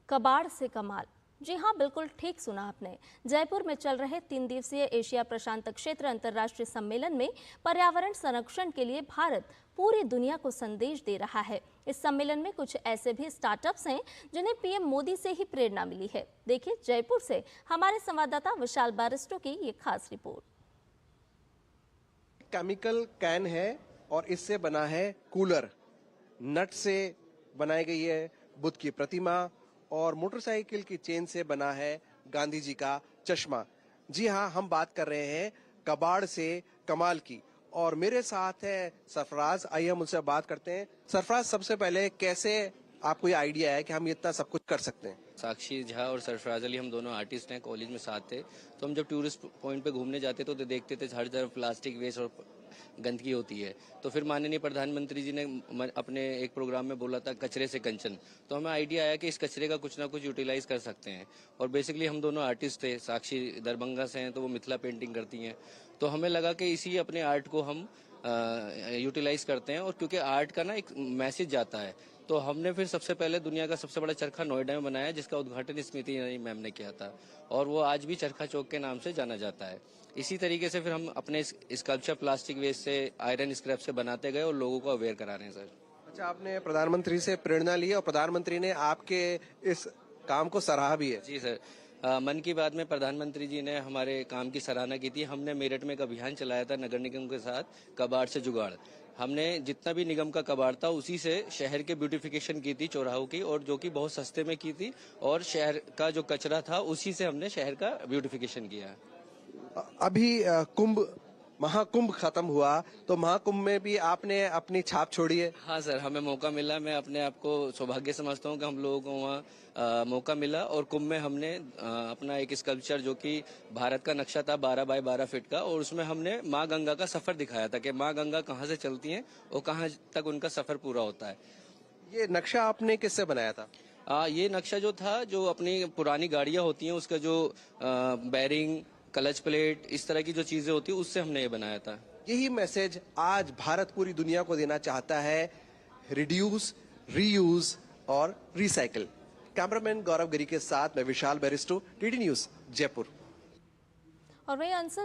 कबाड़ से कमाल। जी हाँ, बिल्कुल ठीक सुना आपने। जयपुर में चल रहे 3 दिवसीय एशिया प्रशांत क्षेत्र अंतर्राष्ट्रीय सम्मेलन में पर्यावरण संरक्षण के लिए भारत पूरी दुनिया को संदेश दे रहा है। इस सम्मेलन में कुछ ऐसे भी स्टार्टअप्स हैं जिन्हें पीएम मोदी से ही प्रेरणा मिली है। देखिए जयपुर से हमारे संवाददाता विशाल बारिस्टो की ये खास रिपोर्ट। केमिकल कैन है और इससे बना है कूलर। नट से बनाई गई है बुद्ध की प्रतिमा और मोटरसाइकिल की चेन से बना है गांधी जी का चश्मा। जी हाँ, हम बात कर रहे हैं कबाड़ से कमाल की और मेरे साथ है सरफराज। आइए हम उनसे बात करते हैं। सरफराज, सबसे पहले कैसे आपको ये आइडिया है कि हम इतना सब कुछ कर सकते हैं? साक्षी झा और सरफराज अली, हम दोनों आर्टिस्ट हैं, कॉलेज में साथ थे। तो हम जब टूरिस्ट पॉइंट पे घूमने जाते तो देखते थे हर तरफ प्लास्टिक वेस्ट और गंदगी होती है। तो फिर माननीय प्रधानमंत्री जी ने अपने एक प्रोग्राम में बोला था कचरे से कंचन। तो हमें आइडिया आया कि इस कचरे का कुछ ना कुछ यूटिलाइज कर सकते हैं। और बेसिकली हम दोनों आर्टिस्ट थे। साक्षी दरभंगा से हैं तो वो मिथिला पेंटिंग करती हैं। तो हमें लगा कि इसी अपने आर्ट को हम यूटिलाइज करते हैं और क्योंकि आर्ट का ना एक मैसेज जाता है। तो हमने फिर सबसे पहले दुनिया का सबसे बड़ा चरखा नोएडा में बनाया जिसका उद्घाटन स्मृति ईरानी मैम ने किया था और वो आज भी चरखा चौक के नाम से जाना जाता है। इसी तरीके से फिर हम अपने स्कल्पचर प्लास्टिक वेस्ट से, आयरन स्क्रैप से बनाते गए और लोगों को अवेयर करा रहे हैं सर। अच्छा, आपने प्रधानमंत्री से प्रेरणा ली और प्रधानमंत्री ने आपके इस काम को सराहा भी है? जी सर। मन की बात में प्रधानमंत्री जी ने हमारे काम की सराहना की थी। हमने मेरठ में एक अभियान चलाया था नगर निगम के साथ, कबाड़ से जुगाड़। हमने जितना भी निगम का कबाड़ था उसी से शहर के ब्यूटिफिकेशन की थी, चौराहों की, और जो कि बहुत सस्ते में की थी। और शहर का जो कचरा था उसी से हमने शहर का ब्यूटिफिकेशन किया। अभी महाकुंभ खत्म हुआ तो महाकुंभ में भी आपने अपनी छाप छोड़ी है? हाँ सर, हमें मौका मिला। मैं अपने आप को सौभाग्य समझता हूँ कि हम लोगों को वहाँ मौका मिला और कुंभ में हमने अपना एक स्कल्पचर जो कि भारत का नक्शा था 12 बाय 12 फीट का, और उसमें हमने माँ गंगा का सफर दिखाया था कि माँ गंगा कहाँ से चलती हैं और कहाँ तक उनका सफर पूरा होता है। ये नक्शा आपने किससे बनाया था? ये नक्शा जो था, जो अपनी पुरानी गाड़ियाँ होती हैं उसका जो बैरिंग, क्लच प्लेट, इस तरह की जो चीजें होती है उससे हमने ये बनाया था। यही मैसेज आज भारत पूरी दुनिया को देना चाहता है, रिड्यूस, रीयूज और रिसाइकिल। कैमरामैन गौरव गिरी के साथ मैं विशाल बैरिस्टो, टीडी न्यूज, जयपुर। और वही आंसर